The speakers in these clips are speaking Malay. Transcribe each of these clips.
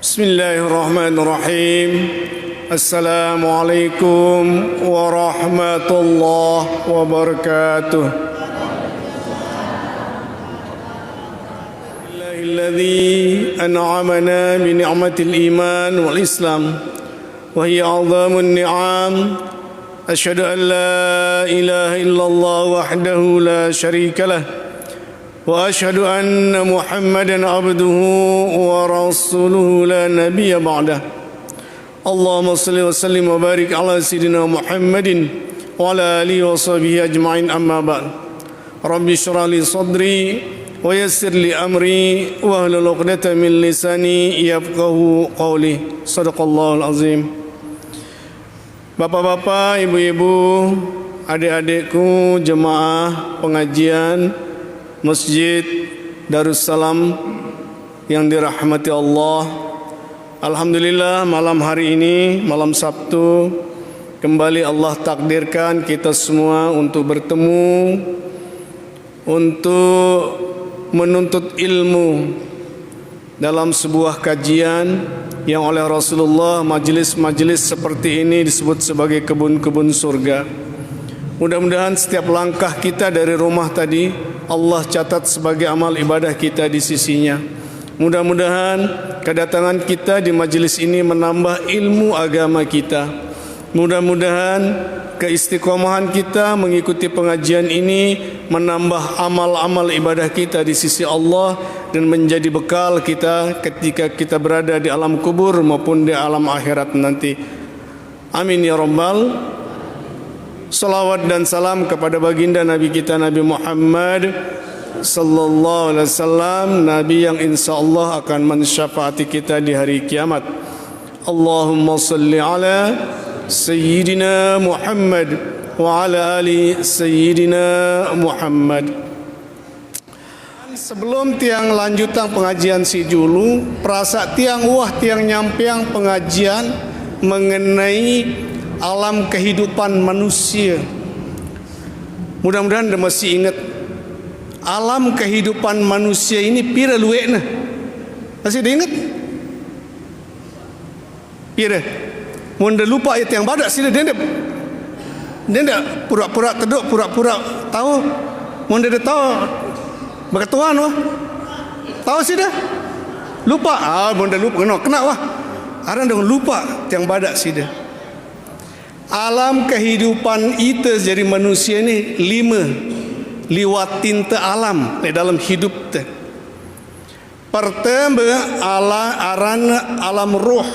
Bismillahirrahmanirrahim. Assalamualaikum warahmatullahi wabarakatuh. Alladzi an'amana bi ni'matil iman wal islam wa hiya 'azamun ni'am. Asyhadu an la ilaha illallah wahdahu la syarika lah wa asyhadu anna Muhammadan abduhu wa rasuluhu la nabiyya ba'dah. Allahumma salli wa sallim wa barik ala sayyidina Muhammadin wa ala alihi wa sahbihi ajma'in, amma ba'd. Rabbi shrah li sadri wa yassir li amri wa hlul 'uqdatam min lisani yafqahu qawli. Shadaqallahul azim. Bapak-bapak, ibu-ibu, adik-adikku, jemaah pengajian Masjid Darussalam yang dirahmati Allah. Alhamdulillah, malam hari ini, malam Sabtu, kembali Allah takdirkan kita semua untuk bertemu, untuk menuntut ilmu dalam sebuah kajian yang oleh Rasulullah majelis-majelis seperti ini disebut sebagai kebun-kebun surga. Mudah-mudahan setiap langkah kita dari rumah tadi Allah catat sebagai amal ibadah kita di sisinya. Mudah-mudahan kedatangan kita di majelis ini menambah ilmu agama kita. Mudah-mudahan keistiqomahan kita mengikuti pengajian ini menambah amal-amal ibadah kita di sisi Allah dan menjadi bekal kita ketika kita berada di alam kubur maupun di alam akhirat nanti. Amin ya rabbal. Salawat dan salam kepada baginda Nabi kita Nabi Muhammad sallallahu alaihi wasallam, Nabi yang insyaallah akan mensyafaati kita di hari kiamat. Allahumma salli ala Sayyidina Muhammad wa ala ali Sayyidina Muhammad. Sebelum tiang lanjutan pengajian si julu, perasa tiang tiang nyampiang pengajian mengenai alam kehidupan manusia. Mudah-mudahan anda masih ingat alam kehidupan manusia ini pira luekna. Masih ingat? Pira? Mun dah lupa ayat yang badak sila dia ndak pura-pura teduk, pura-pura tahu. Mun dia tahu berketuan wah. Tahu sila. Lupa. Mun dah lupa kena wah. Arang dah lupa yang badak sila. Alam kehidupan kita jadi manusia ni 5 liwat tinta alam di dalam hidup tu. Pertama alam ruh.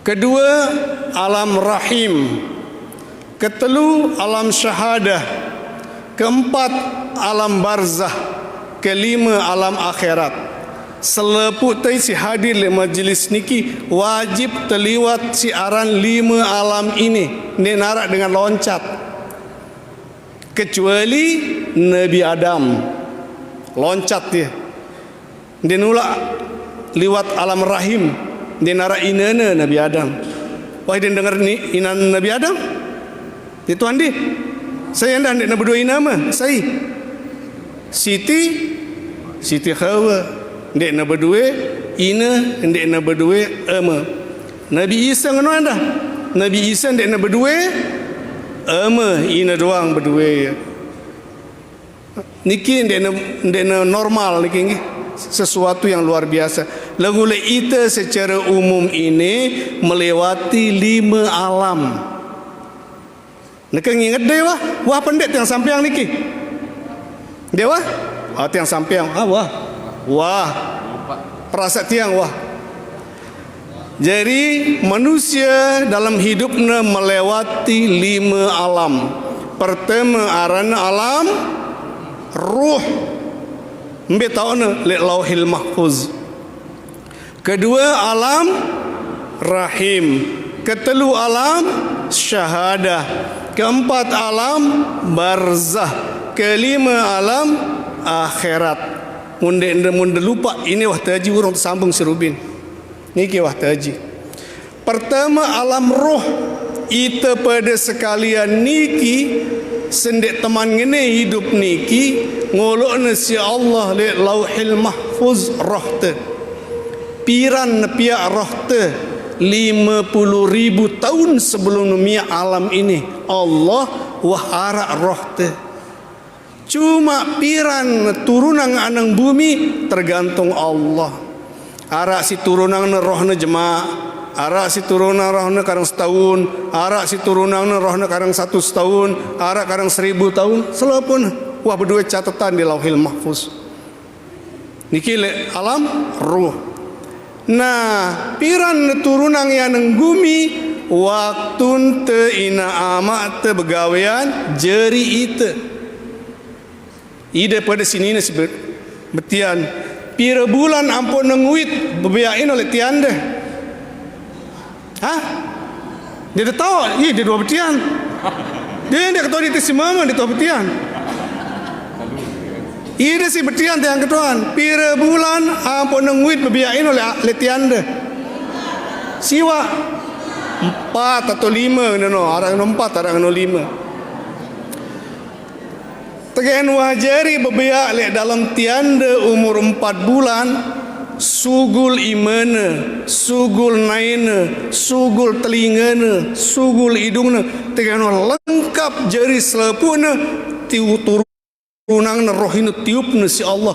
Kedua alam rahim. Ketelu alam syahadah. Keempat alam barzah. Kelima alam akhirat. Seleput tadi si hadir di majlis niki wajib terliwat siaran 5 alam ini. Dia narak dengan loncat. Kecuali Nabi Adam. Loncat dia. Dia nulak liwat alam rahim. Dia narak inana Nabi Adam. Wah, dia dengar ni inan Nabi Adam. Dia tuan dia. Saya anda nak berdua nama. Saya Siti Hawa. Dia nak berdua ina, dia nak berdua ama. Nabi Isa ngono anda. Nabi Isa dia nak berdua ama, ina doang berdua. Niki dia nak normal niki sesuatu yang luar biasa. Lagu kita secara umum ini melewati 5 alam. Nak ingat dia wah pendek yang sampeang niki. Dia wah tiang sampeang. Wah perasa tiang wah. Jadi manusia dalam hidupnya melewati 5 alam. Pertama arana alam ruh. Ambil tahu na lauhil mahfuz. Kedua alam rahim. Ketelu alam syahadah. Keempat alam barzah. Kelima alam akhirat. Munda lupa ini wah taji urang tersambung serubin. Niki wah taji. Pertama alam roh. Ita pada sekalian niki sendek teman ngene hidup niki ngolokna si Allah le lauhil mahfuz roh te. piran pia roh te 50,000 tahun sebelum dunia alam ini Allah wah arak roh te. Cuma piran turunan anang bumi tergantung Allah. Arak si turunan rohna jemaah, arak si turunan rohna kadang setahun, arak si turunan rohna kadang 1 setahun, arak kadang 1000 tahun. Selepun wah berdua catatan di Lauhil Mahfuz. Niki le alam ruh. Nah, piran turunan yang nang bumi waktu te ina amat te begawean jeri ite. Ide pada sini ni sebut betian pira bulan ampun nenguit bebiain oleh tianda. Hah? Dia dah tahu, dia dua betian. Dia ketahui dia semua dia tahu betian. Ida si betian yang ketuan pira bulan ampun nenguit bebiain oleh letianda. Siwa 4 atau 5 no, arang 4 arang 5. Tegan wajari bebiak le dalam tianda umur 4 bulan sugul imana, sugul naina, sugul telingana, sugul hidungna tegan lengkap jari selepuna tiu turunang rohinu tiupna si Allah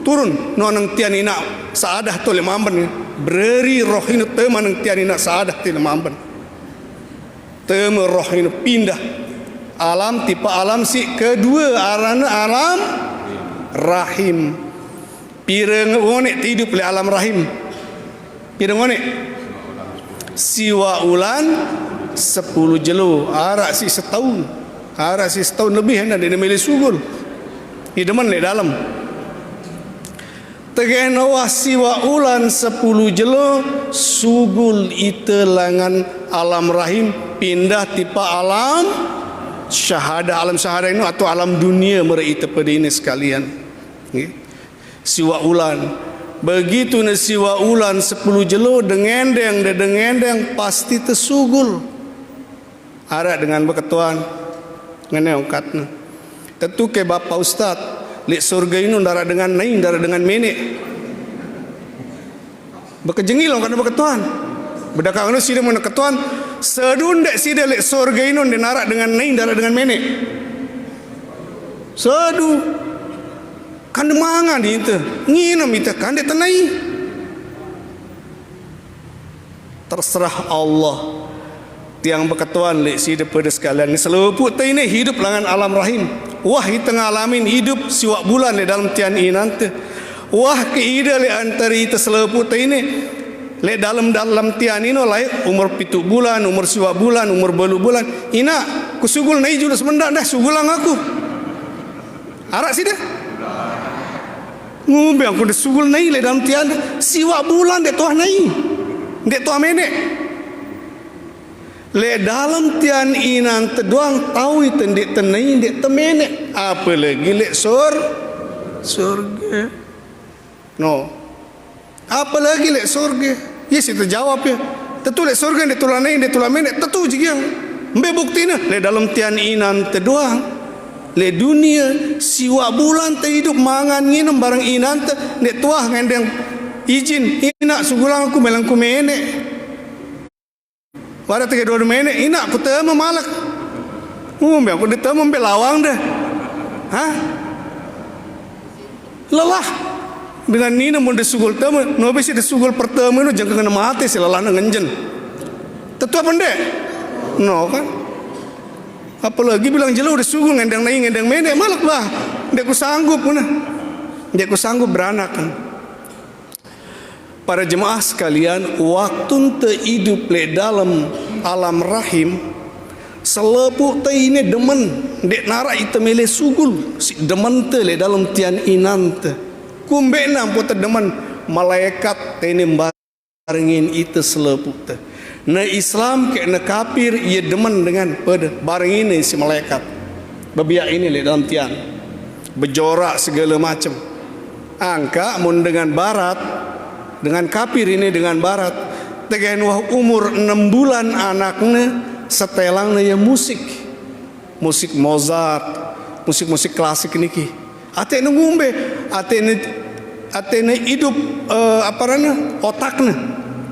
turun no nang tian ina saadah to le mamban beri rohinu tema nang tian ina saadah ti le mamban tema rohinu pindah alam tipe alam si kedua arana alam rahim. Pira ngonek hidup le alam rahim. Pira ngonek siwa ulan 10 jelo arak si setahun. Arak si setahun lebih hendak dia milih sugul. Hiduman le dalam. Tegen wah siwa ulan 10 jelo sugul ite langan alam rahim pindah tipe alam syahadah. Alam syahadah ini atau alam dunia mereka pada ini sekalian. Siwa ulan begitu na siwa ulan 10 jelo dengendeng pasti tersugul arak dengan berketuan ngene ongkatna tentu ke bapa ustaz lek surga ini darah dengan naik darah dengan menek bekejengil ongkat berketuan bedakang nu sida mun ketuan sedun dek sida lek surga ini narak dengan naik darah dengan menek sedu kan mangan di itu nginum itu kan dia tenai terserah Allah tiang berketuan lek si daripada sekalian seluput ini hidup langan alam rahim wah kita ngalamin hidup siwak bulan di dalam tian inante wah keida lek antara itu seluput ini lek dalam tian ini lai umur 7 bulan umur siwak bulan umur 8 bulan ina kusugul nai juga semendak dah sugulang aku arak sih dah ngumbe aku dah sugul nai le dalam tiada siwa bulan dek tuah nai dek tuah menek le dalam tian inan teduang tahu itu dek tenai dek temenek apa lagi le surga no apa lagi le surga yes itu jawab ya tentu le surga dek tulah nai dek tulah menek tentu jigiang mbe buktina le dalam tian inan teduang le dunia siwa bulan te hidup mangan nginum barang inan te nek tuah ngendeng izin ina sugulang aku melangku menek pada 3 menek ina aku temu malak ngombe aku ditemu mbe lawang dah hah lelah dengan nina mun disugul temu no besi disugul pertemu no jangka kena mati silalana ngenjen tetua pendek no kan apalagi bilang jelo udah sungguh ngendang naik ngendang menek malak bah dia ku sanggup mana dia ku sanggup beranak kan. Para jemaah sekalian waktu te hidup le dalam alam rahim selepu te ini demen dek nara ite mele sugul si demen te le dalam tian inan te kumbe nam puter demen malaikat te ini barengin ite selepu te na Islam ke na kafir ia demen dengan pada barang ini si malaikat bebiak ini le dalam tian berjorak segala macam angka mun dengan barat dengan kafir ini dengan barat tegen wah umur 6 bulan anaknya setelangnya ya musik Mozart musik klasik niki ate ngumbe ate atena hidup otakna,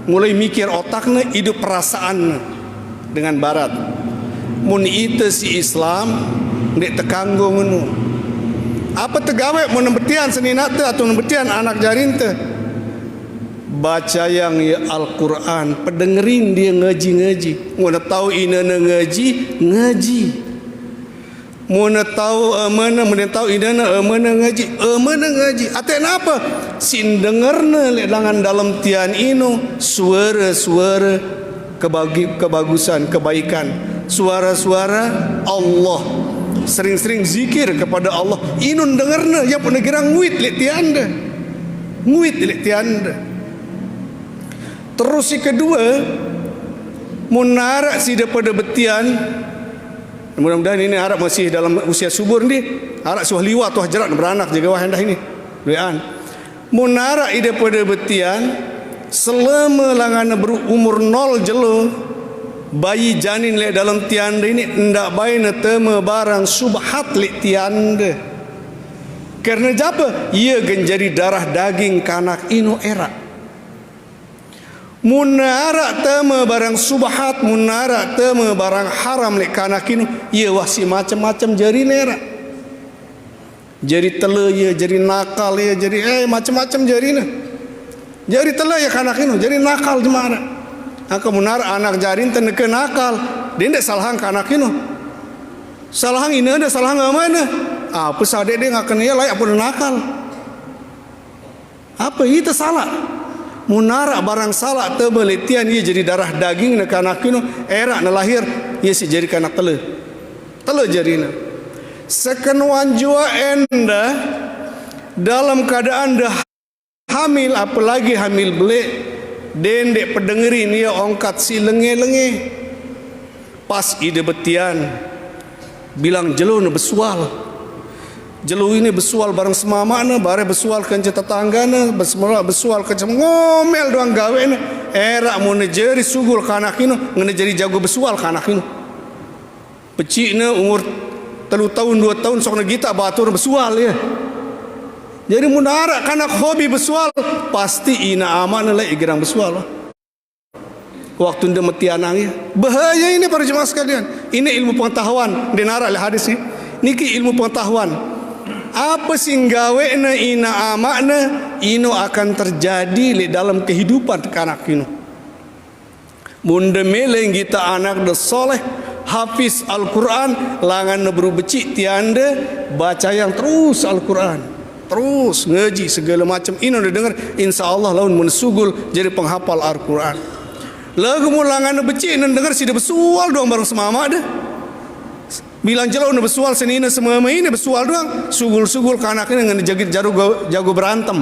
mulai mikir otakna, hidup perasaan dengan barat. Mun ite si Islam dek tekanggo ngono. Apa tegawe mun nembetian senina teh atau nembetian anak jarin teh? Baca yang ya Al-Quran, pendengerin dia ngaji-ngaji. Mun tahu inana ngaji. Mun tahu amana, mun tahu inana amana ngaji. Ate apa? Sin dengerna ledangan dalam tian ino suara-suara kebagusan, kebaikan. Suara-suara Allah. Sering-sering zikir kepada Allah. Inun dengerna ya pun kira nguit lek tianda. Nguit lek tianda. Terus yang kedua, munarak si daripada betian. Mudah-mudahan ini harap masih dalam usia subur ni. Harap suah liwat tuah jerat beranak jaga wah hendah ini. Doaan. Munarak ide pada betian selama langana berumur 0 jelo, bayi janin le dalam tianda ini ndak baina tema barang subhat le tianda. Karena apa? Ia genjadi darah daging kanak ino era. Munarak tema barang subhat, munarak tema barang haram lek kanak ino, ia wasi macam-macam jari nera. Jari tele ya, jari nakal ya, jari macam-macam jari na. Jari tele ya kanak ino, jari nakal jemana. Aka munarak anak jari tene ke nakal, dia ndak salahang kanak ino. Salahang ina ada salahang mana? Apa sadek dia ngakan ya layak pun nakal. Apa itu salah? Munara barang salah tebelitian ia jadi darah daging nak anak kino era na lahir ia si jadi kanak tele jarina sekenuan jua enda dalam keadaan dah hamil, apalagi hamil belek dendek pendengerin ia ongkat si lenge pas ide betian bilang jelo na besual. Jelu ini besual bareng semamana, bare besual kenca tetanggana, besual kenca ngomel doang gawe na. Era mun jeri sugul kanak ino, ngene jadi jago besual kanak ino. Pecikna umur 3 tahun 2 tahun sok gita batur besual ya. Jadi mun ara kanak hobi besual, pasti ina amana le igirang besual. Waktu nda meti anangnya. Bahaya ini para jemaah sekalian. Ini ilmu pengetahuan denara le hadis ini. Niki ilmu pengetahuan. Apa singgawe na ina amakna ino akan terjadi di dalam kehidupan kanak ino. Munda meleng kita anak de soleh hafiz Al-Quran langan nebru becik tianda baca yang terus Al-Quran terus ngaji segala macam ino dengar insyaallah laun mun sugul jadi penghafal Al-Quran. Lagu mulangan becik dengar si de besual doang bareng semama dah. Bilang jelau na besual senina semua ini besual doang sugul-sugul kanaknya dengan jagit jago berantem.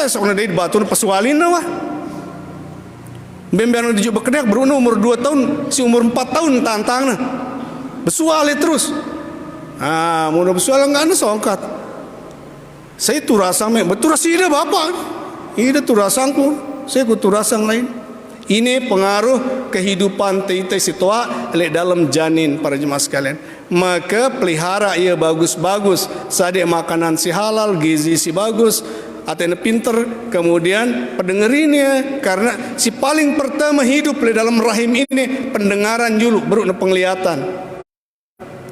Sok na deui batu pesualin na wah. Bembean dijuk bekedak beruna umur 2 tahun si umur 4 tahun tantangna. Besual terus. Mun besual enggak ada songkat. Saya turasang me betul rasida bapak. Ida turasangku, saya ku turasang lain. Ini pengaruh kehidupan tete situa le dalam janin para jemaah sekalian. Maka pelihara ia bagus-bagus, sadik makanan si halal, gizi si bagus, atena pinter, kemudian pendengerinnya karena si paling pertama hidup le dalam rahim ini pendengaran dulu baru penglihatan.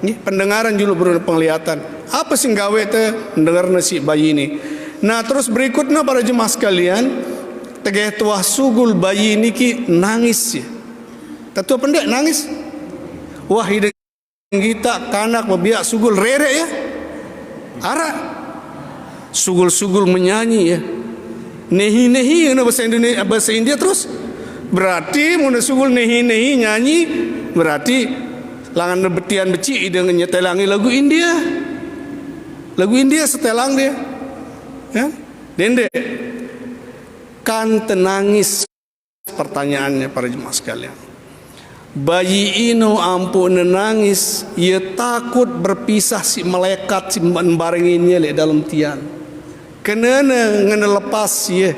Ni pendengaran dulu baru penglihatan. Apa sing gawe teh mendengar si bayi ini. Nah, terus berikutnya para jemaah sekalian, tegeh tuah sugul bayi niki nangis ya. Tetua pendek nangis. Wah hidup kita kanak bebiak sugul rere ya. Ara sugul-sugul menyanyi ya. Nehi-nehi na bahasa Indonesia bahasa India terus. Berarti mun sugul nehi-nehi nyanyi berarti langan betian beci dengan nyetelangi lagu India. Lagu India setelang dia. Ya. Dende kan tenangis pertanyaannya para jemaah sekalian. Bayi ino ampun nangis, ia takut berpisah si malaikat si membarenginya le dalam tian. Kenana ngena lepas ya.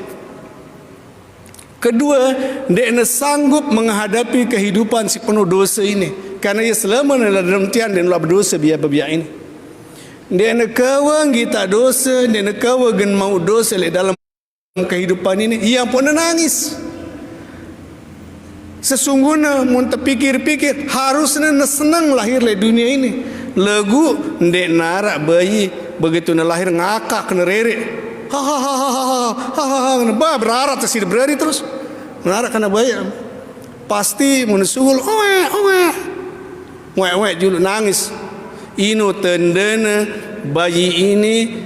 Kedua, dia sanggup menghadapi kehidupan si penuh dosa ini karena ia selama dalam tian dan berdosa biar ini. Dia nak kawan kita dosa, dia nak kawan gen mau dosa le dalam kehidupan ini. Ia pun nangis. Sesungguhnya mun terpikir-pikir harusnya senang lahir le dunia ini. Lagu ndek narak bayi begitu na lahir ngakak kena rere. Ha ha ha ha ha ha ha ba berarat terus berari terus. Narak kena bayi. Pasti mun suul oe julu nangis. Inu tendana bayi ini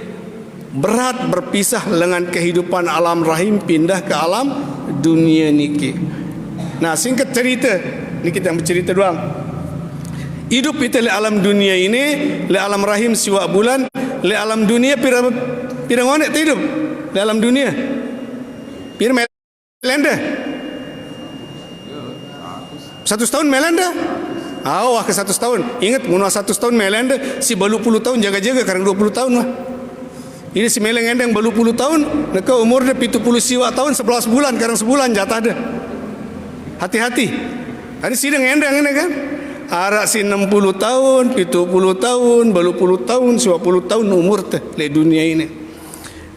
berat berpisah dengan kehidupan alam rahim pindah ke alam dunia niki. Nah, singkat cerita, ni kita bercerita doang. Hidup kita di alam dunia ini, di alam rahim siwa bulan, di alam dunia pirang onek hidup di alam dunia. Pirang melenda. 100 tahun melenda. Awah ke 100 tahun. Ingat munah 100 tahun melenda si balu 10 tahun jaga-jaga karang 20 tahun lah. Ini si meleng endang balu 10 tahun, neka umur dia 70 siwa tahun 11 bulan karang sebulan jatah ada. Hati-hati. Ada sidang endang ini kan. Arak si 60 tahun, 70 tahun, balu 10 tahun, 20 tahun umur teh le dunia ini.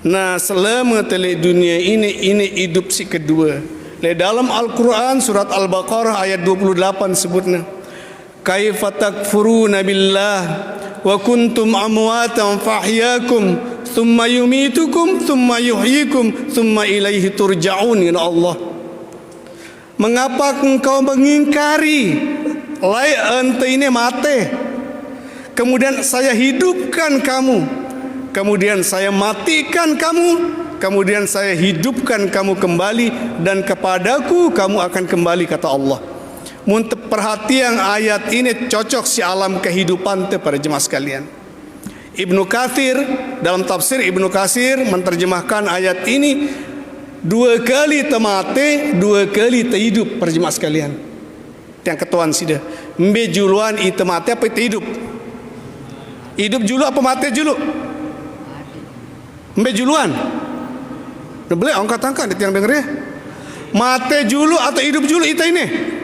Nah, selama tele dunia ini hidup si kedua. Le dalam Al-Quran surat Al-Baqarah ayat 28 sebutnya. Kaifa takfuruna billah wa kuntum amwatan fahyakum thumma yumitukum thumma yuhyikum thumma ilaihi turja'un. Ya Allah, mengapa engkau mengingkari lai ente ini mati, kemudian saya hidupkan kamu, kemudian saya matikan kamu, kemudian saya hidupkan kamu kembali, dan kepadaku kamu akan kembali, kata Allah. Untuk perhatian ayat ini cocok si alam kehidupan te para jemaah sekalian. Ibnu Katsir dalam tafsir Ibnu Katsir menerjemahkan ayat ini 2 kali temate, 2 kali terhidup para jemaah sekalian. Yang ketuan sida. Mbe juluan itu mate apa itu hidup? Hidup julu apa mate julu? Mbe juluan. Dah boleh angkat-angkat yang denger ya. Mate julu atau hidup julu itu ini?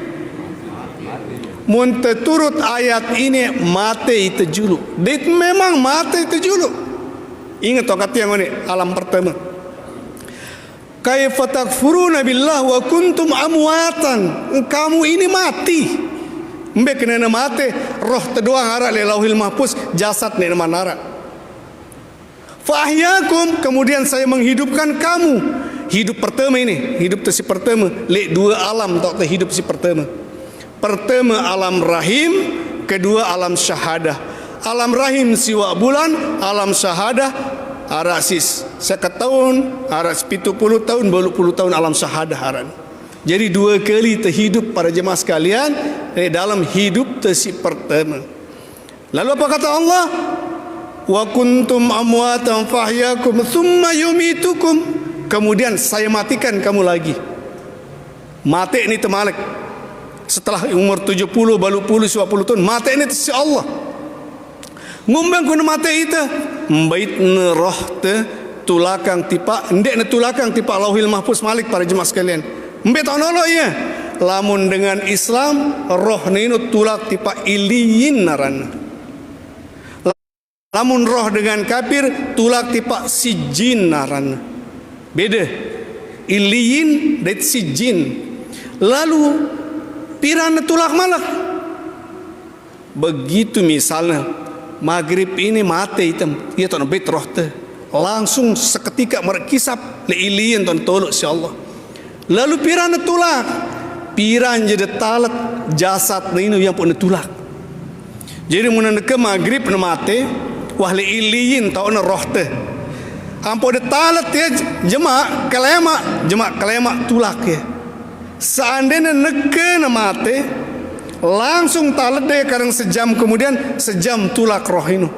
Mun turut ayat ini mate itu julu. Dit memang mate itu julu. Ingat tokat yang ini alam pertama. Kaifa takfuruna billah wa kuntum amwatan. Kamu ini mati. Mbe kena mate, roh terdoang arak le lauhil mahfuz, jasad ne manara. Fa ahyakum, kemudian saya menghidupkan kamu. Hidup pertama ini, hidup si pertama, le 2 alam tok hidup si pertama. Pertama alam rahim, kedua alam syahadah. Alam rahim siwa bulan, alam syahadah arasis 1 tahun, aras 70 tahun, 20 tahun alam syahadah aran. Jadi 2 kali terhidup para jemaah sekalian dalam hidup si pertama. Lalu apa kata Allah? Wa kuntum amwatan fahyakum thumma yumitukum. Kemudian saya matikan kamu lagi. Mati ini temalek. Setelah umur 70, balu 10, 20 tahun, mati ini si Allah. Ngumbang kuna mati itu, mbait roh te tulakang tipa, ndek ne tulakang tipa lauhil mahfuz malik para jemaah sekalian. Mbait onolo ya. Lamun dengan Islam, roh ninu tulak tipa iliyin naran. Lamun roh dengan kafir, tulak tipa sijin naran. Beda. Iliyin dan sijin. Lalu pirana tulak malak. Begitu misalnya maghrib ini mati hitam, ia tak nabit roh te langsung seketika merkisap le ilian ton tolok si Allah. Lalu pirana tulak, piran jadi talat jasad ini yang pun tulak. Jadi mun ke maghrib na mati, wah le iliin tau na roh te. Ampo de talat ya jemaah kelema tulak ya. Seandainya neke na mate, langsung taledeh karang sejam kemudian sejam tulak roh ini.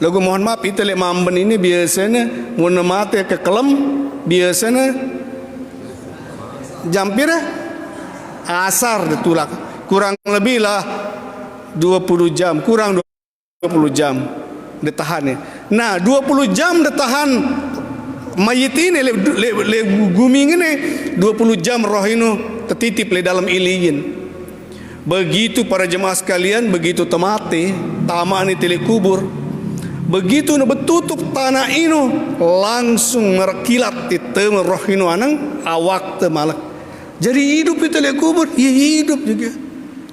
Lagu mohon maaf itu le mamben ini biasanya mun mate ke kelem biasanya jam pira asar ditulak, kurang lebih lah 20 jam, kurang 20 jam ditahan ya. Nah 20 jam ditahan mayit ini le guming ini 20 jam roh ini tertitip le dalam iliyin. Begitu para jemaah sekalian, begitu temate tamak ni tele kubur, Begitu na betutup tanah ino langsung merkilat ti teu roh ino anang awak teu malak. Jadi hidup itu le kubur, ya hidup juga.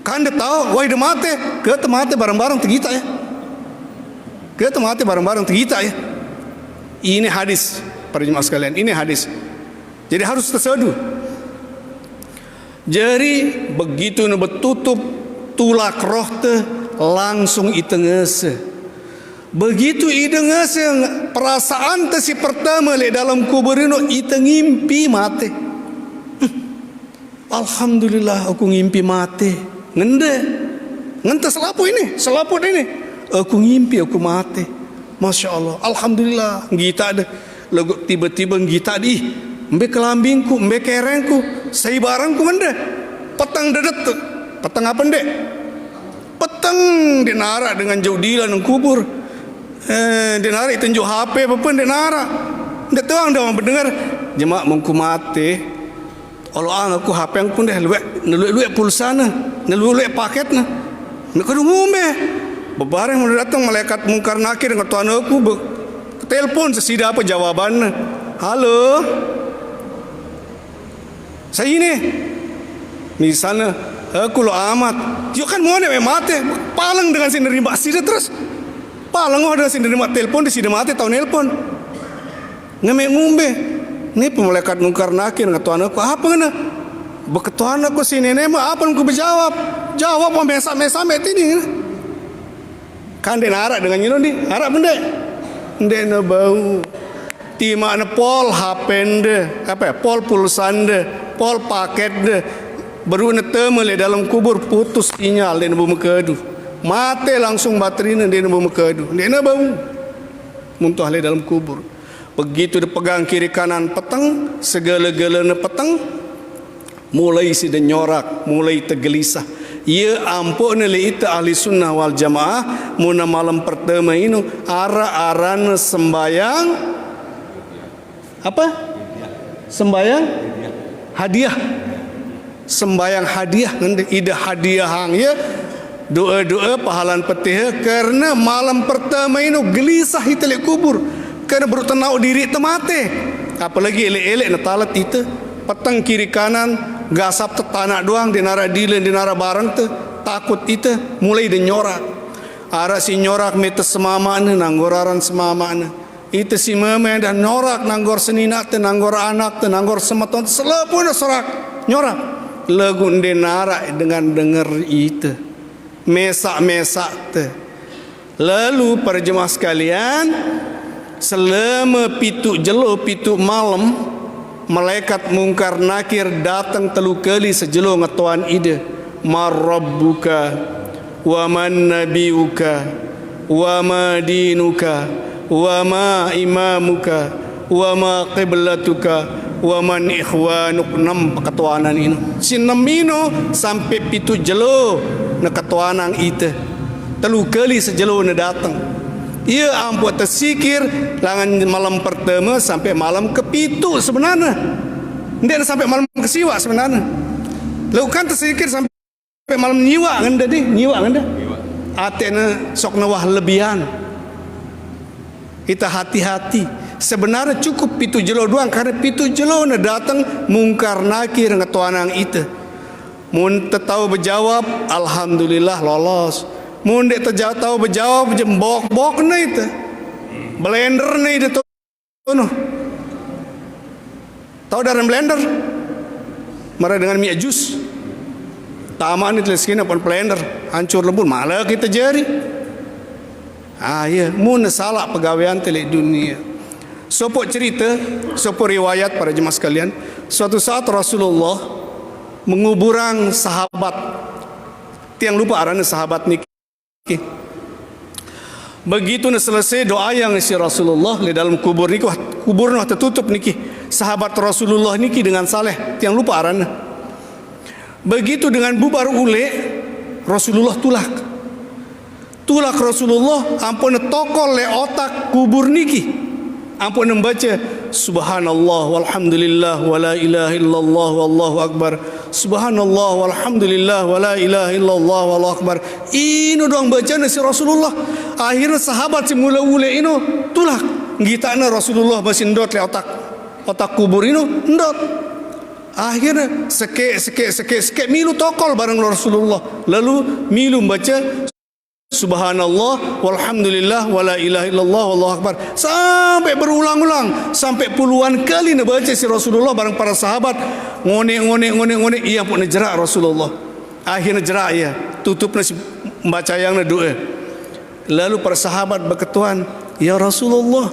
Kan dia tahu, wah dia mati, kita mati bareng-bareng kita ya. Kita mati bareng-bareng kita ya. Ini hadis para jemaah sekalian, ini hadis. Jadi harus terseduh. Jadi begitu na betutup tulak roh teh langsung itengese. Begitu idengese perasaan teh si pertama le dalam kubur ino ite ngimpi mati. Alhamdulillah aku ngimpi mati. Ngente selapu ini. Aku ngimpi aku mati. Masya Allah. Alhamdulillah. Ngita ada. Lagu tiba-tiba ngita di. Mbe kelambingku, mbe kerengku, saya barangku mende. Petang dedet. Petang apa ndek? Petang dinara dengan jauh dilan ng kubur. Dinara itunjuk HP apa pun dinara. Ndak tahu anda orang mendengar jemaah mengku mati. Allah aku HP yang pun deh luek pulsana, luek paket na. Nak kudu ngume. Bebareng mun datang malaikat mungkar nakir dengan tuan aku telepon sesida apa jawabannya. Halo. Saya ini. Misalnya aku lo amat. Yo kan mau mati. Palang dengan sini nerima sida terus. Palang ada sini nerima telepon di sida mati tahun telepon. Ngeme ngumbe. Ini pemalaikat mungkar nakir ketuan aku apa kena? Beketuan aku si nenek mah apa aku berjawab? Jawab mesa ini. Kan dia narak dengan nyuruh ni, narak benda. Ndek na bau. Tima na pol HP nde, apa? Pol pulsan nde, pol paket nde. Baru na temele dalam kubur putus sinyal dia na bumi kedu. Mate langsung baterina dia na bumi kedu. Ndek na bau. Muntah le dalam kubur. Begitu dipegang kiri kanan petang, segala-galanya petang, mulai si nyorak, mulai tergelisah. Ya ampun le ita ahli sunnah wal jamaah, muna malam pertama ini ara-arana sembayang apa? Sembayang hadiah. Sembayang hadiah nanti ida hadiah hang ya. Doa-doa pahalan petih karena malam pertama ini gelisah ita le kubur. Karena baru tenau diri itu mati. Apalagi elek-elek natalat itu. Petang kiri kanan. Gasap tu tanah doang. Dinara dilen, dinara barang tu. Takut itu. Mulai dia nyorak. Ara si nyorak meta semamana. Nanggoraran semamana. Itu si mama dan nyorak. Nanggor senina tu. Nanggor anak tu. Nanggor sematon. Selepun serak. Nyorak. Lagu dinara dengan dengar itu. Mesak-mesak tu. Lalu para jemaah sekalian. Selama pitu jelo pitu malam malaikat mungkar nakir datang telu kali sejelo ngatuan ide marabbuka wa man nabiyuka wa ma dinuka wa ma imamuka wa ma qiblatuka wa man ikhwanuk. 6 katuanan ini sinemino sampai pitu jelo na katuanan ite telu kali sejelo na datang. Ia ampun tersikir langan malam pertama sampai malam kepitu sebenarnya. Tidak sampai malam kesiwa sebenarnya. Lakukan tersikir sampai malam nyiwa ngenda di nyiwa ngenda. Atena sok nawah lebihan. Kita hati-hati. Sebenarnya cukup pitu jelo doang karena pitu jelo na datang mungkar nakir ngatuanang itu. Mun tahu berjawab alhamdulillah lolos. Mun dek tahu berjawab jembok-bok na itu. Blender na itu tuh. Tahu dari blender? Mara dengan minyak jus. Taman itu leskin apa blender hancur lembut malah kita jari. Ya, mun salah pegawaian tele dunia. Sopo cerita, sopo riwayat para jemaah sekalian. Suatu saat Rasulullah menguburang sahabat. Tiang lupa arana sahabat niki. Begitu selesai doa yang si Rasulullah di dalam kubur niki, kubur noh tertutup niki. Sahabat Rasulullah niki dengan saleh, tiang lupa arana. Begitu dengan bubar ule, Rasulullah tulak Rasulullah ampun tokol le otak kubur niki. ampun membaca subhanallah walhamdulillah wala ilaha illallah wallahu akbar, subhanallah walhamdulillah wala ilaha illallah wallahu akbar. Ino doang bacaan si Rasulullah. Akhirnya sahabat si mula-mula ino tulak ngitana Rasulullah masih ndot le otak kubur ino ndot. Akhirnya sekek milu tokol bareng Rasulullah. Lalu milu baca subhanallah walhamdulillah wala ilaha illallah wallahu akbar sampai berulang-ulang, sampai puluhan kali nak baca si Rasulullah bareng para sahabat. Ngone ia pun jerak Rasulullah. Akhirnya jerak ia, tutup nasi membaca yang doa. Lalu para sahabat berketuan, ya Rasulullah,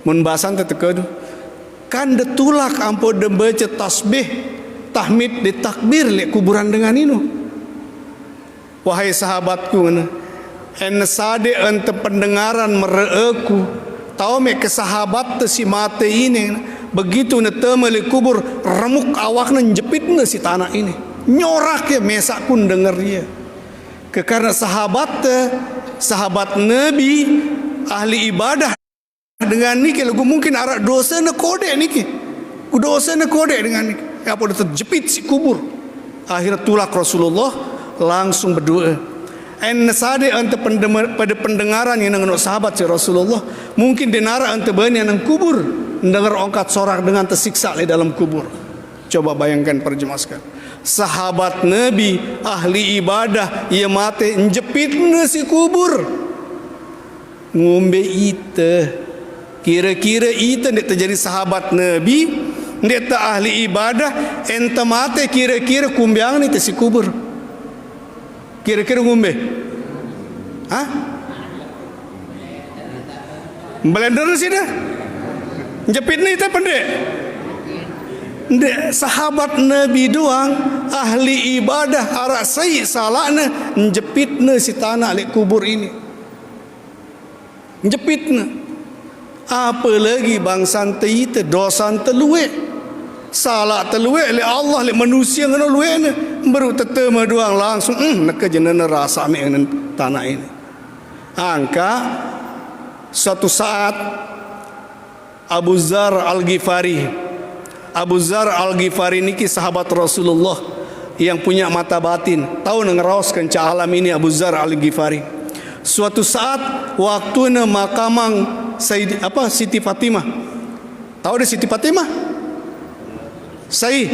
mun bahasan tetekadu kan detulak ampun de baca tasbih tahmid di takbir le kuburan dengan ini. Wahai sahabatku, en sade ente pendengaran mereeku tahu me ke sahabat si mate ini begitu ne temeli kubur remuk awakna jepitna si tanah ini nyorak ya mesak pun dengar dia ke karena sahabat Nabi ahli ibadah dengan niki lagu mungkin arak dosa ne kode niki dosa ne kode dengan niki apa terjepit si kubur. Akhirnya tulak Rasulullah langsung berdoa. En sade ante pada pendengaran yang nang sahabat si Rasulullah mungkin denara ante banyak nang kubur dengar ongkat sorak dengan tersiksa di dalam kubur. Coba bayangkan perjemaskan sahabat Nabi ahli ibadah ia mate njepit si kubur ngombe ite kira-kira ite ndak terjadi sahabat Nabi ndak ahli ibadah ente mate kira-kira kumbiang ni si kubur. Kira-kira ngombe blender sih dah jepit ni tak pendek ndek sahabat Nabi doang ahli ibadah arak sayi salahna jepitna si tanah lek kubur ini jepitna apa lagi bangsan teite dosan teluwe salah teluwe le Allah le manusia ngono luwe ne baru tetema doang langsung nak jenana rasa ame tanah ini. Angka suatu saat Abu Zar Al-Ghifari niki sahabat Rasulullah yang punya mata batin, tahu ngeraoskan ca alam ini. Abu Zar Al-Ghifari suatu saat waktu na makamang Siti Fatimah, tahu deh Siti Fatimah Saya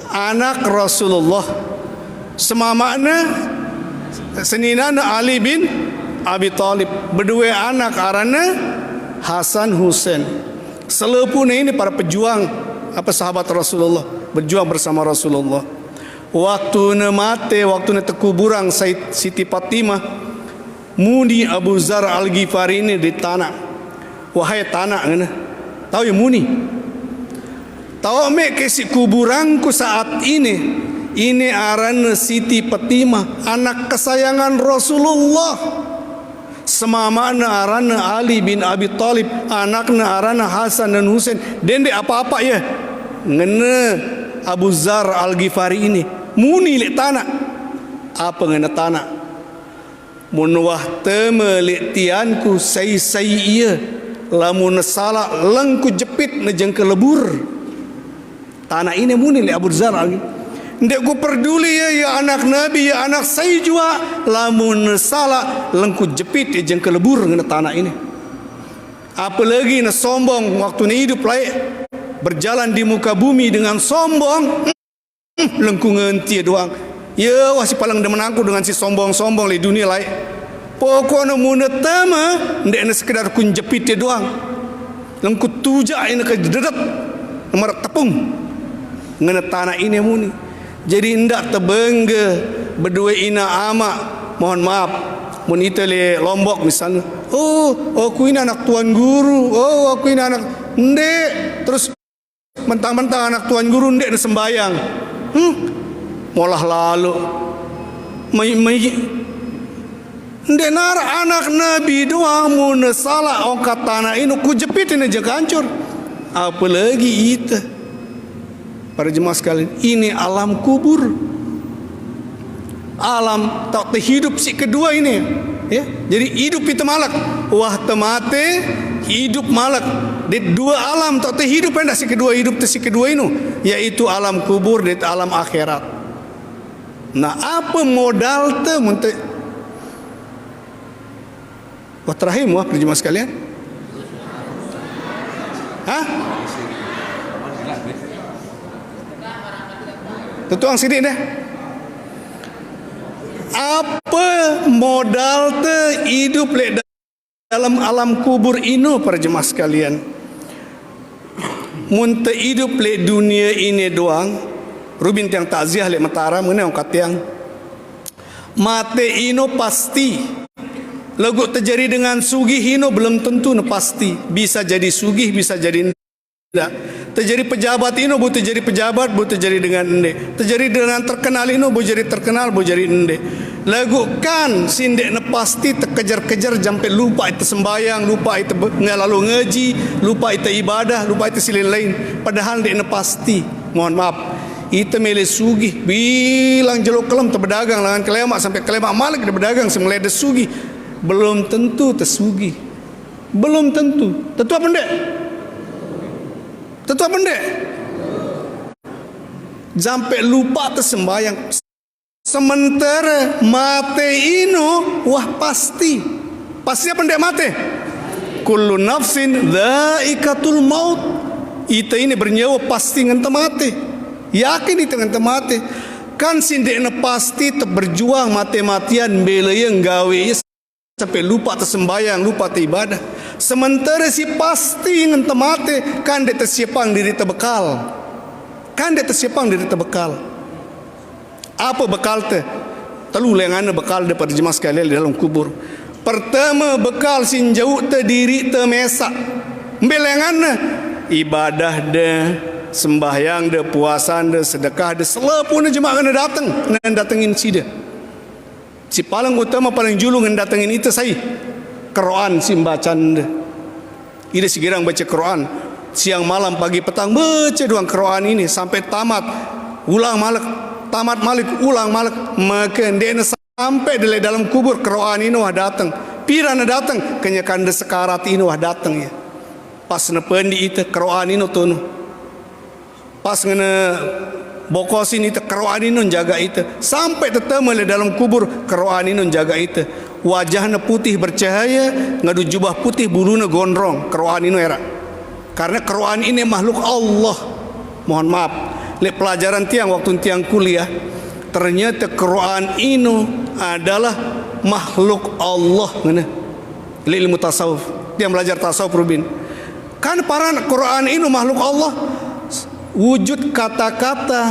anak Rasulullah semamakna seninana Ali bin Abi Talib berdua anak arana Hasan Husain. Selepuna ini para pejuang sahabat Rasulullah berjuang bersama Rasulullah. Waktu na mate, waktu na tekuburang Siti Fatimah muni Abu Zar Al-Ghifari ini di tanah. Wahai tanah ngana tahu ya muni tahu me ke si kuburanku saat ini arana Siti Fatimah anak kesayangan Rasulullah semamana arana Ali bin Abi Talib anakna arana Hasan dan Husain dende apa-apa ya ngana Abu Zar Al-Ghifari ini muni le tanah apa ngana tanah munwah teme le tianku sai iya lamun salah lengku jepit nejeng ke lebur tanah ini muni le Abu Zar lagi ndek ku peduli ya anak Nabi ya anak saya juga lamun salah lengku jepit nejeng ke lebur ngena tanah ini. Apalagi na sombong waktu ni hidup laik berjalan di muka bumi dengan sombong lengku ngenti doang ya wasi paling demen aku dengan si sombong-sombong di dunia laik. Pokoknya muna tama ndek na sekedar kun jepit dia doang lengku tuja ini ke dedet nomor tepung ngena tanah ini muni. Jadi ndak tebengge berdua ina ama mohon maaf mun ite le Lombok misalnya aku ini anak tuan guru aku ini anak ndek terus mentang-mentang anak tuan guru ndek na sembayang molah lalu ndek nar anak Nabi doang mun salah ongkat tanah ini ku jepitin aja hancur apalagi ite. Para jemaah sekalian, ini alam kubur, alam tak terhidup si kedua ini. Ya, jadi hidup itu malak, wah temate hidup malak. Di dua alam tak hidup hendak si kedua hidup si kedua ini, yaitu alam kubur dan alam akhirat. Nah, apa modal tu untuk wah terakhir muah perjemaah sekalian? Hah? Tuang sini dah. Apa modal te hidup le dalam alam kubur ini para jemaah sekalian? Mun te hidup le dunia ini doang, Rubin tiang takziah le Mataram ngene orang katiang. Mate ino pasti. Lagu terjadi dengan sugih ino belum tentu pasti. Bisa jadi sugih, bisa jadi tidak. Terjadi pejabat ini boleh terjadi pejabat, boleh terjadi dengan ende. Terjadi dengan terkenal ini boleh jadi terkenal, boleh jadi ende. Lagu kan sindek ne pasti terkejar-kejar sampai lupa itu sembayang, lupa itu lalu ngaji, lupa itu ibadah, lupa itu silin lain. Padahal dek ne pasti. Mohon maaf. Itu milih sugih bilang jeluk kelam terberdagang dengan kelemak sampai kelemak malik dia berdagang semeledes sugih. Belum tentu tersugih. Belum tentu. Tentu apa ndek? Tentu apa ndek? Sampai lupa tersembayang. Sementara mate ino wah pasti. Pasti apa ndek mate? Kullu nafsin dhaikatul maut. Ita ini bernyawa pasti ngente mate. Yakin itu ngente mate. Kan sindekna pasti berjuang mati-matian bela yang gawe sampai lupa tersembayang, lupa teribadah. Sementara si pasti ngente mate kan dia tersiapang diri terbekal. Kan dia tersiapang diri terbekal. Apa bekal te? Telu lengana bekal daripada jemaah sekalian di dalam kubur. Pertama bekal sin jauh te diri te mesak. Mbelengana ibadah de, sembahyang de, puasa de, sedekah de, selepun jemaah kena datangin si de. Si paling utama paling julung yang datangin itu saya Quran si bacaan dia. Ini segirang baca Quran siang malam pagi petang baca doang Quran ini sampai tamat ulang malik tamat malik ulang malik maka dia sampai di dalam kubur Quran ini wah datang pirana datang kenyakan de sekarat ini wah datang ya pas nependi itu Quran ini tuh pas ngene bokos ini Quran ini jaga itu sampai tetama di dalam kubur Quran ini jaga itu wajahnya putih bercahaya ngadu jubah putih bulunya gondrong Quran ini era karena Quran ini makhluk Allah. Mohon maaf le pelajaran tiang waktu tiang kuliah ternyata Quran ini adalah makhluk Allah ngene le ilmu tasawuf dia belajar tasawuf Rubin kan para Quran ini makhluk Allah. Wujud kata-kata,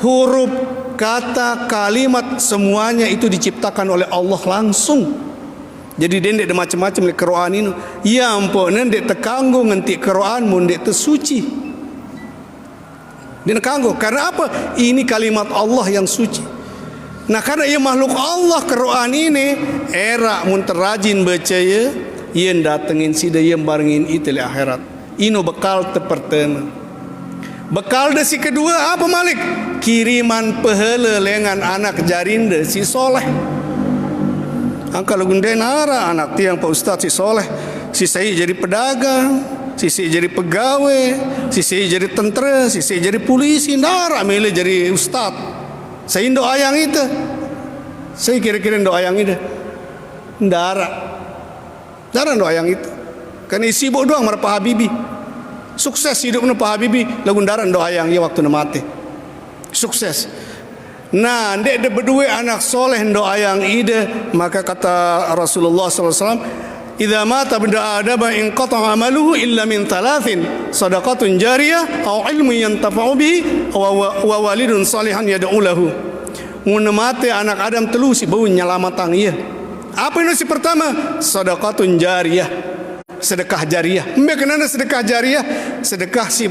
huruf, kata, kalimat semuanya itu diciptakan oleh Allah langsung. Jadi dia ada macam-macam di Quran ini. Ya ampun, dia terkanggu nganti Quran mun dia tersuci. Dia terkanggu karena apa? Ini kalimat Allah yang suci. Nah karena ia makhluk Allah Quran ini era mun terrajin baca ya, yen datengin sida yen barengin itu di akhirat. Ini bekal pertama. Bekal desi kedua apa Malik? Kiriman pahala lengan anak jarinda si soleh. Angka lagu nara anak tiang Pak Ustaz si soleh. Si saya jadi pedagang, si saya jadi pegawai, si saya jadi tentera, si saya jadi polisi. Nara milih jadi ustaz. Saya doa yang itu. Saya kira-kira doa yang itu. Nara doa yang itu. Kan isi sibuk doang marah Pak Habibie. Sukses hidupnya Pak Habibie lagu daran doa yang ia waktu mati. Sukses. Nah, dek berdua anak soleh doa yang ide maka kata Rasulullah SAW, "Idza mata ibnu Adam in qata'a amaluhu illa min thalathin, shadaqatun jariyah aw ilmun yantafa'u bihi wa walidun salihan yad'u lahu." Mun mati anak Adam telu si bau nyelamatan ieu. Apa ini si pertama? Shadaqatun jariyah. Sedekah jariah. Mbak kenapa sedekah jariah? Sedekah si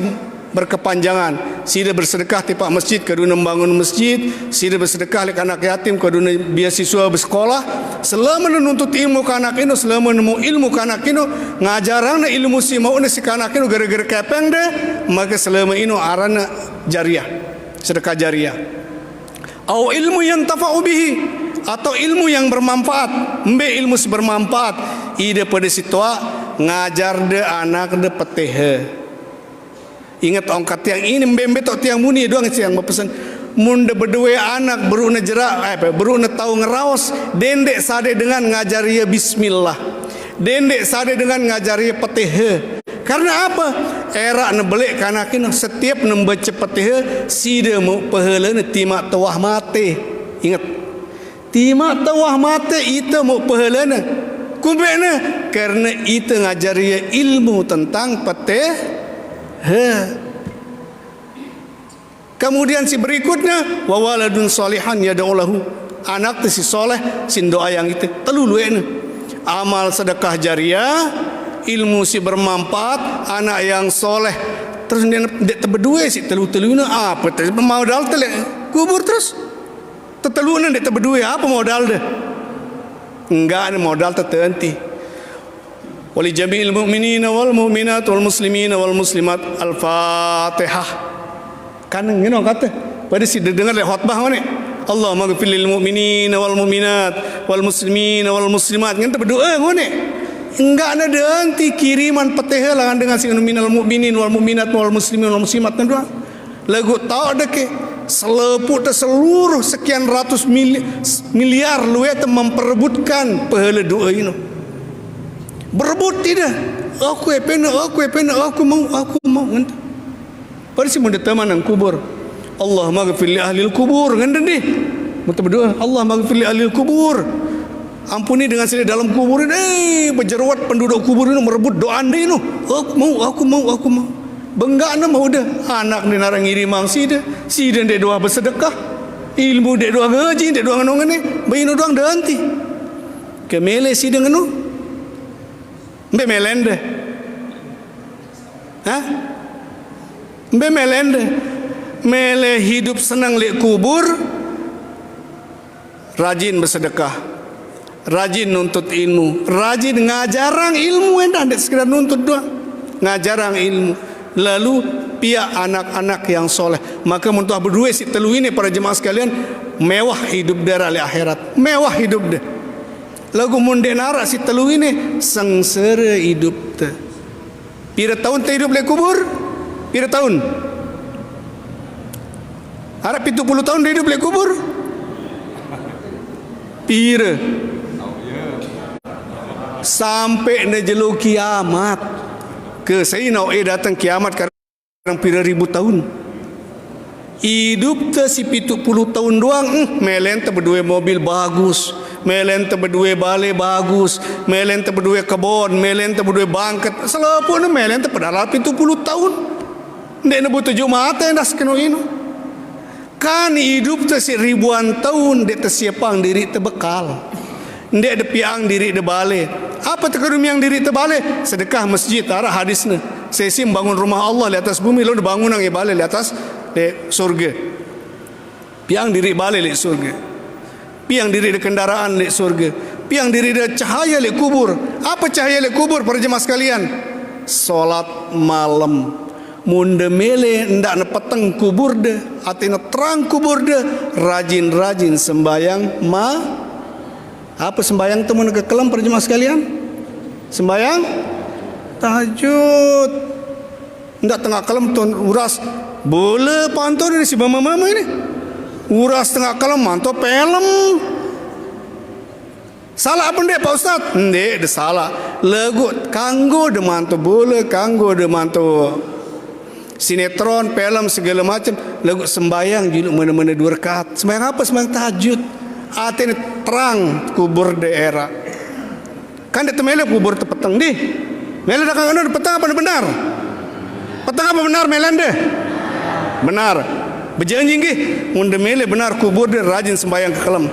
berkepanjangan. Si dia bersedekah tipak masjid keduna membangun masjid, si dia bersedekah lek anak yatim keduna beasiswa bersekolah. Selama menuntut ilmu ke anak ini, selama nemu ilmu ke anak ini, ngajarana ilmu si mau si ke anak ini gara-gara kepeng deh, maka selama ini arana jariah. Sedekah jariah. Au ilmu yang tafa'u bihi atau ilmu yang bermanfaat. Ambil ilmu bermanfaat. Ida pada situa ngajar de anak de peteh. Ingat orang kata yang ini mbembe tok tiang muni doang yang berpesan. Mun de berdua anak beruna jerak beruna tahu ngeraos, dendek sade dengan ngajar ia bismillah. Dendek sade dengan ngajar ia peteh. Karena apa? Era nebelek kanakin setiap membaca petih sida mau pahala ne timak tawah mate. Ingat. Timak tawah mate itu mau pahala ne. Kubena karena itu ngajari ilmu tentang petih. Kemudian si berikutnya wa waladun salihan yad'ulahu. Anak tu si soleh sin doa yang itu teluluena. Amal sedekah jariah, ilmu si bermanfaat, anak yang soleh. Terus dia terberdua si telu-teluna apa modal telek kubur terus teteluna dia terberdua apa modal dia? Enggak ada modal terhenti. Wali jami'il mu'minina wal mu'minat wal muslimina wal muslimat al-Fatihah. Kan ngene kata pada si dengar le khutbah ni Allahumma ghfir lil mu'minina wal mu'minat wal muslimina wal muslimat ngene berdoa ngene. Enggak ada nanti kiriman petih lah dengan sing minal mukminin wal mukminat wal muslimin wal muslimat doang. Lagu tahu ada ke seleput seluruh sekian ratus miliar luwe memperebutkan pahala doa ini. Berebut tidak. Aku mau. Pada si muda teman yang kubur. Allahumma ghfir li ahli kubur ngende ni. Kita berdoa, Allahumma ghfir li ahli kubur. Ampuni dengan sini dalam kubur ini. Berjerawat penduduk kubur ini merebut doa anda ini. Aku mau. Benggakna mau dah. Anak ni narang ngirimang sida. Sida dek doa bersedekah. Ilmu dek doa gaji, dek doa nganongan ni. Bayi doang dah nanti. Kemele sida nganu. Mbe melende. Mbe melende. Mele hidup senang lek kubur. Rajin bersedekah. Rajin nuntut ilmu, rajin ngajarang ilmu endah tidak sekedar nuntut doang, ngajarang ilmu. Lalu pihak anak-anak yang soleh. Maka muntah berdua si telu ini para jemaah sekalian, mewah hidup dia rali akhirat, mewah hidup dia. Lagu munde nara si telu ini sengsara hidup dia. Pira tahun hidup le kubur? Pira tahun? Harap 70 tahun hidup le kubur? Pira? Sampai nejelu kiamat. Ke saya nak datang kiamat kadang pira ribu tahun. Hidup te si 70 tahun doang. Melen te berdua mobil bagus, melen te berdua balai bagus, melen te berdua kebon, melen te berdua bangket. Selapun melen te padahal 70 tahun. Ndek nak butuh Jumat dah sekeno ini. Kan hidup te si ribuan tahun dek te siapang diri te bekal. Ndek de piang diri de balai. Apa terkedum yang diri terbalik? Sedekah masjid, arah hadisnya. Sesi membangun rumah Allah di atas bumi, lalu bangun yang balik di atas di surga. Piang diri balik di surga. Piang diri di kendaraan di surga. Piang diri di cahaya di kubur. Apa cahaya di kubur para jemaah sekalian? Solat malam. Munda mele ndak na peteng kubur de, atina terang kubur de, rajin-rajin sembayang apa sembayang tu mun ke kelam para jemaah sekalian? Sembayang tahajud. Ndak tengah kelam tu uras bola pantau ni si mama-mama ini. Uras tengah kelam mantau film. Salah apa ndek Pak Ustaz? Ndek de salah. Lagu kanggo de mantau bola, kanggo de mantau sinetron, film segala macam. Lagu sembayang juluk mana-mana 2 rakaat. Sembayang apa? Sembayang tahajud. Atin terang kubur daerah. Kan dia temele kubur tepetang di. Mele dah kan petang apa benar? Petang apa benar melande? Benar. Berjanji nggih mun mele benar kubur dia rajin sembahyang ke kelam.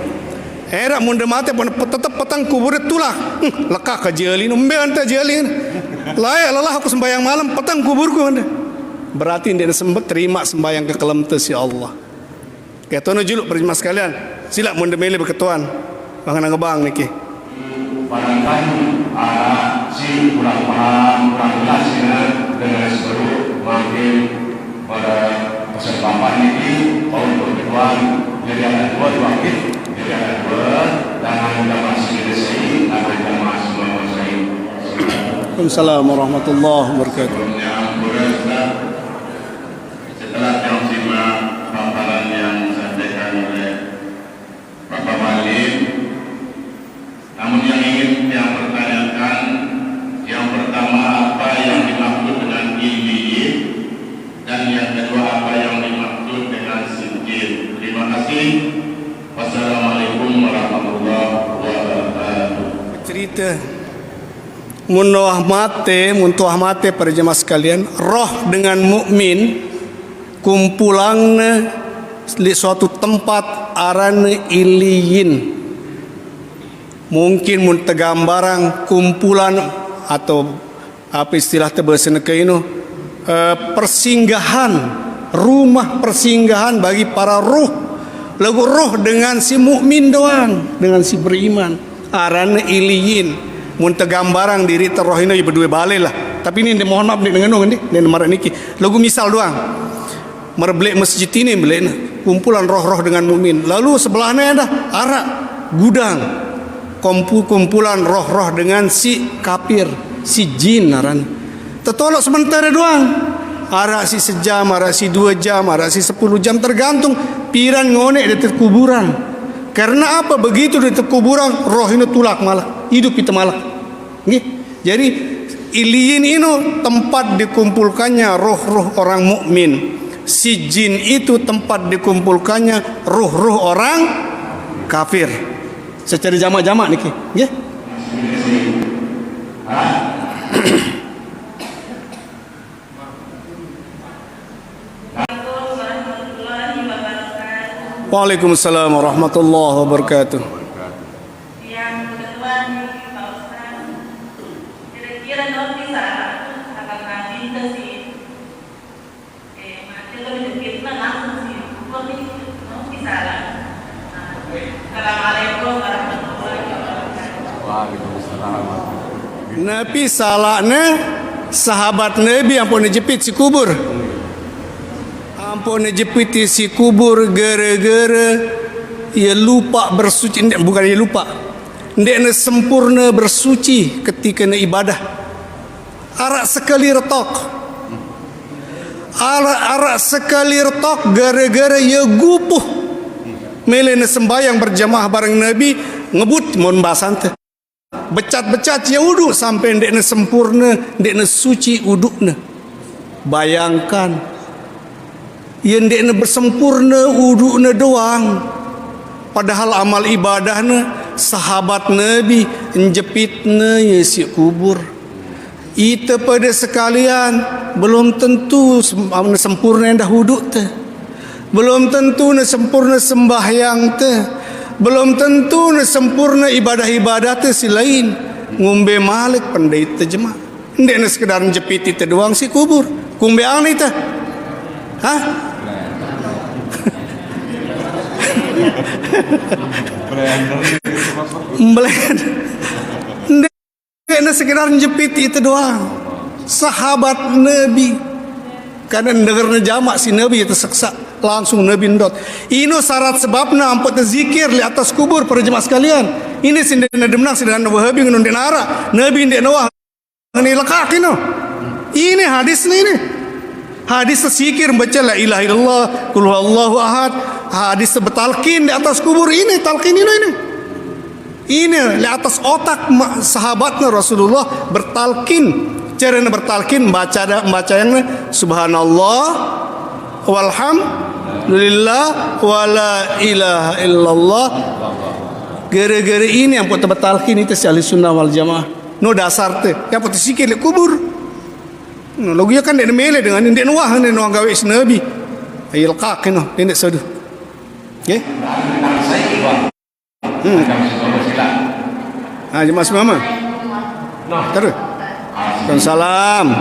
Era mun mate pun tetap petang kubur dia tulak. Lekak ka jeli umbe anta jeli. Layak lelah aku sembahyang malam petang kuburku anda. Berarti dia sembah terima sembahyang ke kelam tu si Allah. Ketono juluk berjemaah sekalian. Sila mun mele berketuan. Bang ngebang niki. Barangkali si kurang paham, kurang jelas dengan sebelum mungkin pada pesan bapak ini untuk berketuan jadi ada 2 wakil, jadi ada 2 Waalaikumsalam warahmatullahi wabarakatuh. Sebelumnya, setelah yang simak paparan yang disampaikan oleh Bapak Malim, namun yang bertanyakan, yang pertama apa yang dimaksud dengan ilmiyin, dan yang kedua apa yang dimaksud dengan sinjil. Terima kasih. Wassalamualaikum warahmatullahi wabarakatuh. Cerita muntuah mate para jemaah sekalian, roh dengan mukmin kumpulanna di suatu tempat arane iliyin. Mungkin mun tegambarang kumpulan atau apa istilah bahasa Nekaino, persinggahan, rumah persinggahan bagi para ruh. Lagu roh dengan si mukmin doang, dengan si beriman, arane iliyin. Mun tegambarang diri terroh ini berdua balik lah. Tapi ini mohon maaf dengan ini marah niki. Lagu misal doang. Merbelek masjid ini belena kumpulan roh-roh dengan mukmin. Lalu sebelahnya ada arak gudang. Kumpulan roh-roh dengan si kafir, si jin aran. Tertolak sementara doang. Arak si sejam, arak si 2 jam, arak si 10 jam, tergantung piran ngonek di kuburan. Karena apa? Begitu di kuburan roh ini tulak malah hidup itu malah. Jadi iliyin ini tempat dikumpulkannya roh-roh orang mukmin. Si jin itu tempat dikumpulkannya roh-roh orang kafir. Secara jamak-jamak niki, nggih. Waalaikumsalam warahmatullahi wabarakatuh. Yang kedua nih Pak Ustaz, kira-kira non bisa apakah minta sih mati kalau dikit langsung sih kok non bisa lah. Assalamualaikum warahmatullahi wabarakatuh. Waalaikumsalam. Nabi salahnya sahabat Nabi ampun jepit si kubur. Ampun jepit si kubur gara-gara ia lupa bersuci, bukan ia lupa. Ndek sempurna bersuci ketika na ibadah. Arak sekali retok. Arak sekali retok gara-gara ia gupuh. Melena sembahyang berjamaah bareng Nabi ngebut mohon bahasan teh. Becat-becat ya wudu sampai ndek sempurna, ndek suci udukna. Bayangkan yang dia bersempurna udukna doang, padahal amal ibadahna sahabat Nabi njepitna ya si kubur. Itu pada sekalian belum tentu sempurna dah uduk teh, belum tentu sempurna sembahyang teh, belum tentu sempurna ibadah-ibadah teh si lain. Ngombe malik pandai terjemah, ndek sekedar njepit itu doang si kubur. Kumbe ani teh, hah? Blender sekedar jepit itu doang. Sahabat Nabi karena dengarnya jamak si Nabi itu seksa langsung Nabi ndot. Ini syarat sebabna ampun zikir di atas kubur para jemaah sekalian. Ini sindena demnang sindena Wahabi ngun denara Nabi ndek nawah ngene lekak ini hadis ini. Hadis zikir baca la ilaha illallah qul huwallahu ahad. Hadis bertalqin di atas kubur ini, talqin ini. Ini di atas otak sahabatnya Rasulullah bertalqin. Cara bertalqin baca yang subhanallah walhamdulillah wala ilaha illallah. Gara-gara ini yang putih bertalqin itu si ahli sunnah wal jamaah. No dasar teh yang putih zikir di kubur. Lagu kan dia mele dengan dia nuah gawe Nabi. Ayil kaki no dia sedu. Nggih. Jemaah semua. Terus. Waalaikumsalam.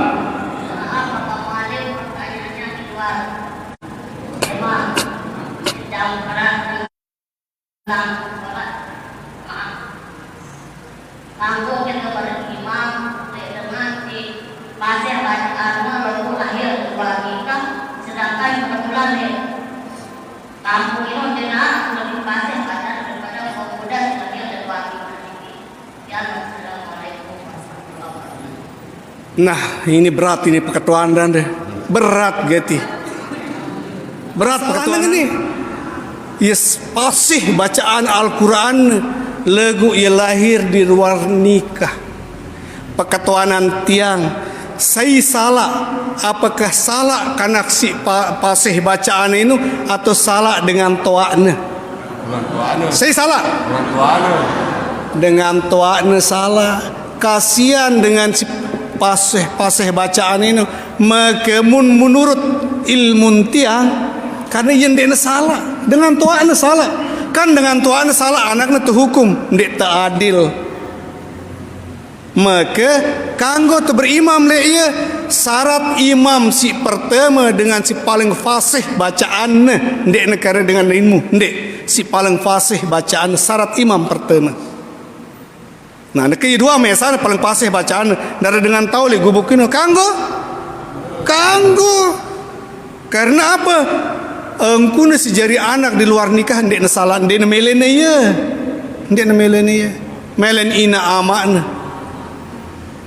Masih banyak karena baru lahir dua kita, sedangkan kebetulan kampung ini dengan lebih pasir daripada pemuda lahir dua kita. Ya, assalamualaikum warahmatullahi wabarakatuh. Nah, ini berat ini peketuaan dan deh. Berat geti. Berat peketuaan ini. Yes, fasih bacaan Al-Quran lagu ia lahir di luar nikah. Peketuanan tiang. Saya salah. Apakah salah karena si fasih bacaan itu atau salah dengan toaknya? Saya salah. Dengan toaknya salah. Kasihan dengan si pasih bacaan ini makemun menurut ilmu tiang karena yang dia salah dengan tuanya salah kan dengan tuanya salah anaknya terhukum dia tak adil maka kanggo tu berimam le ia syarat imam si pertama dengan si paling fasih bacaan dia negara dengan ilmu dia si paling fasih bacaan syarat imam pertama. Nah, nekei dua mesana paling pasih bacaan dari dengan tahu li gubukin kanggo. Karena apa? Engku na si jari anak di luar nikah ndek na salah ndek na melene ye. Ndek na melene ye. Melen ina amakna.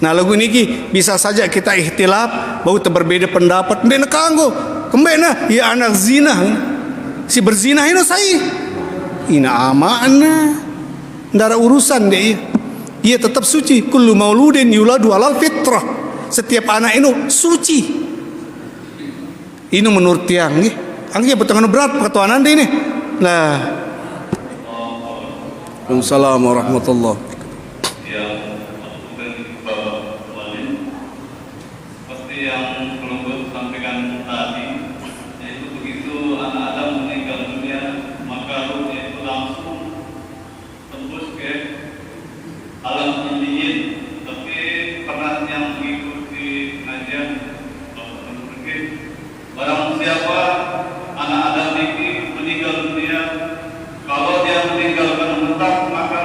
Nah, lagu niki bisa saja kita ikhtilaf, bau berbeda pendapat ndek na kanggo. Kembena ya anak zina. Si berzina ini saya. Ina amakna. Ndara urusan deh. Ia tetap suci. Kullu mauludin yuladu alal fitrah. Setiap anak itu suci. Ini menurut tiang. Anggi betul berat perketuanan ini. Nah. Assalamualaikum warahmatullahi wabarakatuh. Seperti yang belum sampaikan tadi, yaitu begitu anak Adam meninggal dunia, maka ruhnya itu langsung tembus ke alam ilmiyin. Tapi pernah yang mengikuti pengajian barang siapa anak Adam ini meninggal dunia, kalau dia meninggalkan mentak maka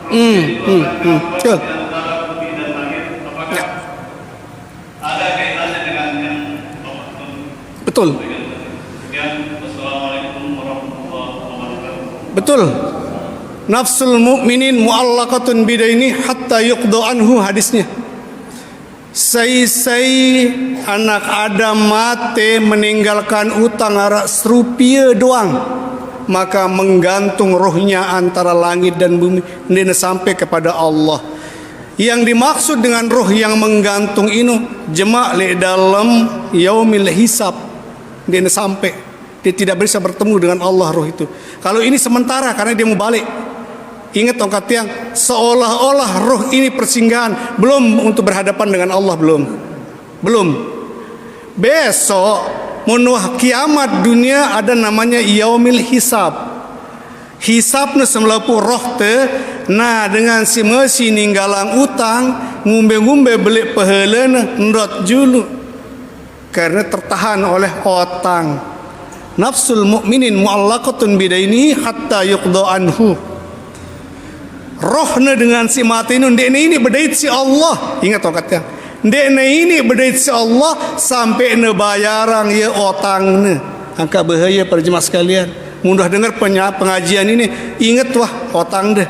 ruhnya itu akan kembali di antara bumi dan langit. Apakah ada kaitannya dengan yang Betul. Assalamualaikum warahmatullahi wabarakatuh. Betul. Nafsul mu'minin mu'allaqatun bidaini hatta yuqda anhu hadisnya. Sai anak Adam mati meninggalkan utang arak serupia doang, maka menggantung rohnya antara langit dan bumi dan sampai kepada Allah. Yang dimaksud dengan roh yang menggantung ini jema' le dalam yaumil hisab, dia sampai dia tidak bisa bertemu dengan Allah roh itu. Kalau ini sementara karena dia mau balik. Ingat tongkat tiang, seolah-olah roh ini persinggahan, belum untuk berhadapan dengan Allah, belum. Besok menuah kiamat dunia ada namanya yaumil hisab. Hisabna semelapu roh te, nah dengan si mesi ninggalang utang, ngumbe-ngumbe beli pahalana ndot julu karena tertahan oleh otang. Nafsul mu'minin mu'allaqatun bidaini hatta yuqda anhu. Rohna dengan si mati ini berdait si Allah. Ingat tokatnya. Dekna ini berdait si Allah sampai ne bayaran ya otangna. Angka bahaya para jemaah sekalian. Mudah dengar pengajian ini, ingat wah otang deh.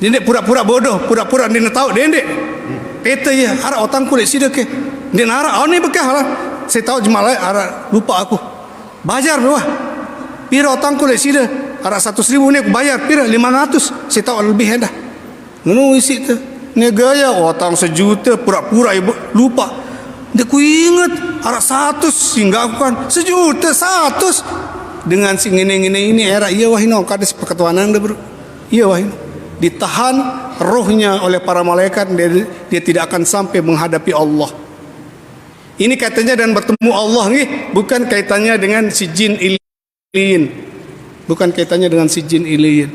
Dia pura-pura bodoh, pura-pura dia tahu dia dek. Peta ya, ara otang kulit sida ke. Dia nara, oh ni bekah lah. Saya tahu jemaah ara lupa aku. Bajar wah. Pira otang kulit sida. Ara 100.000 ni aku bayar, pira 500. Saya tahu lebih dah. Ngono isi tu. Ni gaya otang 1 juta pura-pura ibu lupa. Dia ku ingat ara 100 hingga aku kan 1 juta 100. Dengan si ngene-ngene ini era iya wahino kades perketuanan dah bro. Iya wahino. Ditahan rohnya oleh para malaikat, dia tidak akan sampai menghadapi Allah. Ini kaitannya dan bertemu Allah nih, bukan kaitannya dengan si jin iliyin. Bukan kaitannya dengan si jin iliyin.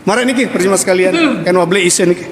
Mari niki perjemaah sekalian, kan wabli isya niki.